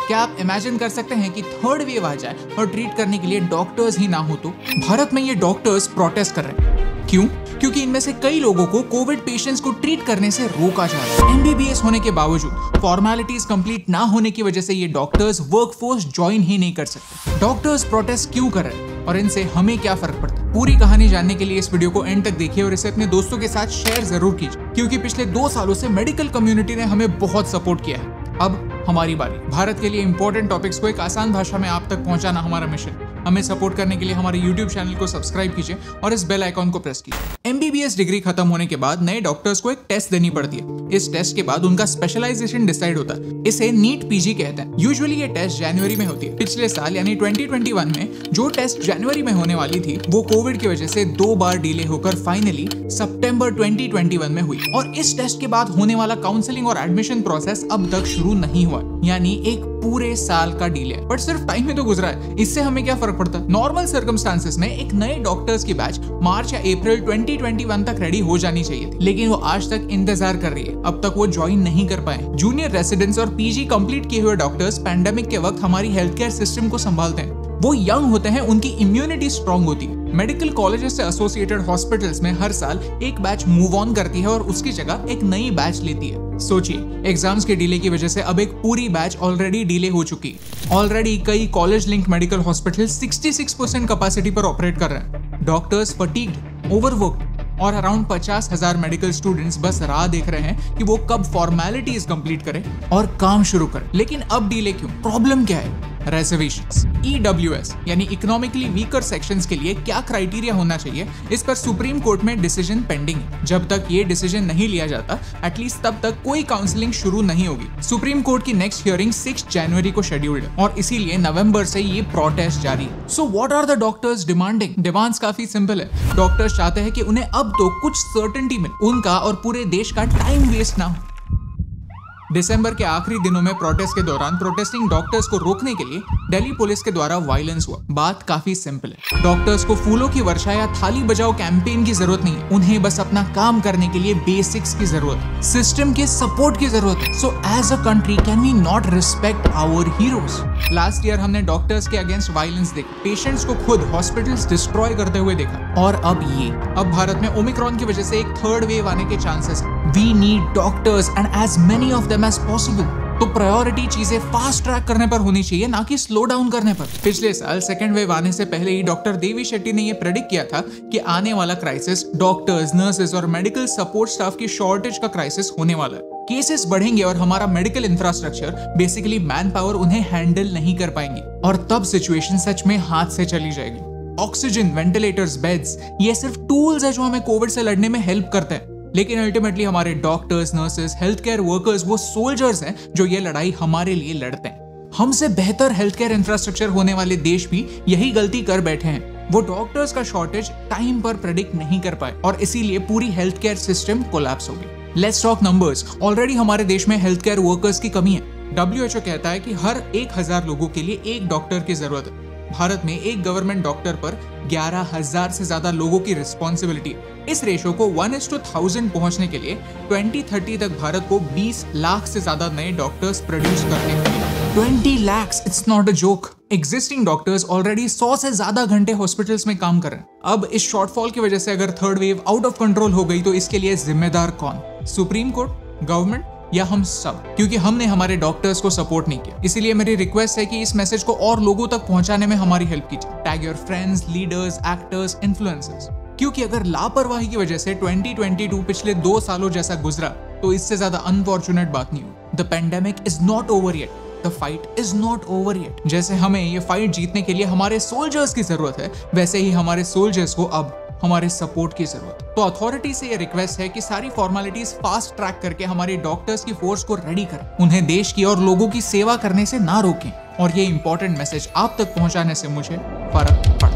क्या आप इमेजिन कर सकते हैं कि थर्ड वेव आ जाए और ट्रीट करने के लिए डॉक्टर्स ही ना हो तो? भारत में ये डॉक्टर्स प्रोटेस्ट कर रहे हैं। क्यों? क्योंकि इनमें से कई लोगों को कोविड पेशेंट्स को ट्रीट करने से रोका जा रहा है। एमबीबीएस होने के बावजूद फॉर्मेलिटीज कंप्लीट ना होने की वजह से ये डॉक्टर्स वर्कफोर्स ज्वाइन ही नहीं कर सकते। डॉक्टर्स प्रोटेस्ट क्यों कर रहे हैं और इनसे हमें क्या फर्क पड़ता है? पूरी कहानी जानने के लिए इस वीडियो को एंड तक देखिए और इसे अपने दोस्तों के साथ शेयर जरूर कीजिए, क्योंकि पिछले 2 सालों से मेडिकल कम्युनिटी ने हमें बहुत सपोर्ट किया है। अब हमारी बारी। भारत के लिए इंपॉर्टेंट टॉपिक्स को एक आसान भाषा में आप तक पहुंचाना हमारा मिशन। हमें सपोर्ट करने के लिए हमारे YouTube चैनल को सब्सक्राइब कीजिए और इस बेल आइकॉन को प्रेस कीजिए। एमबीबीएस डिग्री खत्म होने के बाद नए डॉक्टर्स को एक टेस्ट देनी पड़ती है। इस टेस्ट के बाद उनका स्पेशलाइजेशन डिसाइड होता है। इसे नीट पीजी कहते हैं। यूजुअली ये टेस्ट जनवरी में होती है। पिछले साल यानी 2021 में जो टेस्ट जनवरी में होने वाली थी वो कोविड की वजह से 2 बार डिले होकर फाइनली सितंबर 2021 में हुई। और इस टेस्ट के बाद होने वाला काउंसलिंग और एडमिशन प्रोसेस अब तक शुरू नहीं हुआ, यानी एक पूरे साल का डिले। बट सिर्फ टाइम ही तो गुजरा है, इससे हमें क्या फर्क पड़ता है? नॉर्मल सर्कमस्टांसेस में एक नए डॉक्टर्स की बैच मार्च या अप्रैल 2021 तक रेडी हो जानी चाहिए थी, लेकिन वो आज तक इंतजार कर रही है। अब तक वो ज्वाइन नहीं कर पाए। जूनियर रेसिडेंट्स और पीजी कंप्लीट किए हुए डॉक्टर्स पैंडेमिक के वक्त हमारी हेल्थ केयर सिस्टम को संभालते हैं। वो यंग होते हैं, उनकी इम्यूनिटी स्ट्रांग होती है। मेडिकल कॉलेजेस से एसोसिएटेड हॉस्पिटल्स में हर साल एक बैच मूव ऑन करती है और उसकी जगह एक नई बैच लेती है। सोचिए, एग्जाम्स के डिले की वजह से अब एक पूरी बैच ऑलरेडी डिले हो चुकी है। ऑलरेडी कई college link medical hospital 66% capacity पर ऑपरेट कर रहे हैं। डॉक्टर्स फटीग्ड, ओवरवर्क्ड और अराउंड 50,000 मेडिकल स्टूडेंट्स बस राह देख रहे हैं कि वो कब फॉर्मेलिटीज कंप्लीट करें और काम शुरू करें। लेकिन अब डिले क्यों? प्रॉब्लम क्या है? रेजर्वेशंस, EWS यानी इकोनॉमिकली वीकर सेक्शंस के लिए क्या क्राइटेरिया होना चाहिए, इस पर सुप्रीम कोर्ट में डिसीजन पेंडिंग है। जब तक ये डिसीजन नहीं लिया जाता, एटलीस्ट तब तक कोई काउंसलिंग शुरू नहीं होगी। सुप्रीम कोर्ट की नेक्स्ट हियरिंग 6 जनवरी को शेड्यूल्ड है और इसीलिए नवंबर से ये प्रोटेस्ट जारी है। So what are the doctors demanding? Demands काफी सिंपल है। डॉक्टर्स चाहते हैं कि उन्हें अब तो कुछ सर्टेनिटी मिले, उनका और पूरे देश का टाइम वेस्ट ना हो। दिसंबर के आखिरी दिनों में प्रोटेस्ट के दौरान प्रोटेस्टिंग डॉक्टर्स को रोकने के लिए दिल्ली पुलिस के द्वारा वायलेंस हुआ। बात काफी सिंपल है। डॉक्टर्स को फूलों की वर्षा या थाली बजाओ कैंपेन की जरूरत नहीं है। उन्हें बस अपना काम करने के लिए बेसिक्स की जरूरत है, सिस्टम के सपोर्ट की जरूरत है। So as a country can we not respect our heroes? Last year हमने डॉक्टर्स के अगेंस्ट वायलेंस देखा, पेशेंट्स को खुद हॉस्पिटल्स डिस्ट्रॉय करते हुए देखा, और अब भारत में ओमिक्रॉन की वजह से एक थर्ड वेव आने के चांसेस है। We need doctors and as many of them as possible. तो प्रायोरिटी चीजें फास्ट ट्रैक करने पर होनी चाहिए, ना कि स्लो डाउन करने पर। पिछले साल सेकेंड वेव आने से पहले ही डॉक्टर देवी शेट्टी ने यह प्रेडिक्ट किया था कि आने वाला क्राइसिस डॉक्टर्स, नर्सेज और मेडिकल सपोर्ट स्टाफ की शॉर्टेज का क्राइसिस होने वाला है। केसेस बढ़ेंगे और हमारा medical infrastructure, basically man power, उन्हें हैंडल नहीं कर पाएंगे और तब सिचुएशन सच में हाथ से चली जाएगी। ऑक्सीजन, वेंटिलेटर्स, बेड्स, ये सिर्फ टूल्स है जो हमें कोविड से लड़ने में हेल्प करते हैं, लेकिन अल्टीमेटली हमारे doctors, nurses, health care workers वो सोल्जर्स हैं जो ये लड़ाई हमारे लिए लड़ते हैं। हमसे बेहतर हेल्थ केयर इंफ्रास्ट्रक्चर होने वाले देश भी यही गलती कर बैठे हैं। वो डॉक्टर्स का शॉर्टेज टाइम पर प्रेडिक्ट नहीं कर पाए और इसीलिए पूरी हेल्थ केयर सिस्टम कोलैप्स हो गई। Let's talk numbers. ऑलरेडी हमारे देश में हेल्थ केयर वर्कर्स की कमी है। WHO कहता है कि हर 1000 लोगों के लिए एक डॉक्टर की जरूरत है। भारत में एक गवर्नमेंट डॉक्टर पर 11,000 से ज्यादा लोगों की रिस्पॉन्सिबिलिटी है। इस रेशो को 1:1000 पहुंचने के लिए 2030 तक भारत को 20 लाख से ज्यादा नए डॉक्टर्स प्रोड्यूस करने होंगे। 20 lakh, it's not a joke. Existing doctors already 100 से ज्यादा घंटे हॉस्पिटल्स में काम कर रहे हैं। अब इस शॉर्टफॉल की वजह से अगर third wave out of control हो गई तो इसके लिए जिम्मेदार कौन? सुप्रीम कोर्ट, गवर्नमेंट या हम सब? क्योंकि हमने हमारे डॉक्टर्स को सपोर्ट नहीं किया। इसीलिए मेरी रिक्वेस्ट है कि इस मैसेज को और लोगों तक पहुंचाने में हमारी हेल्प कीजिए। Tag your friends, leaders, actors, influencers. क्योंकि अगर लापरवाही की वजह से 2022 पिछले 2 सालों जैसा गुजरा तो इससे ज्यादा अनफॉर्चुनेट बात नहीं हुई। The pandemic is not over yet, the fight is not over yet. जैसे हमें ये फाइट जीतने के लिए हमारे सोल्जर्स की जरूरत है, वैसे ही हमारे सोल्जर्स को अब हमारे सपोर्ट की जरूरत है। तो अथॉरिटी से ये रिक्वेस्ट है कि सारी फॉर्मेलिटीज फास्ट ट्रैक करके हमारे डॉक्टर्स की फोर्स को रेडी करें, उन्हें देश की और लोगों की सेवा करने से ना रोकें। और ये इंपॉर्टेंट मैसेज आप तक पहुंचाने से मुझे फर्क पड़ता है।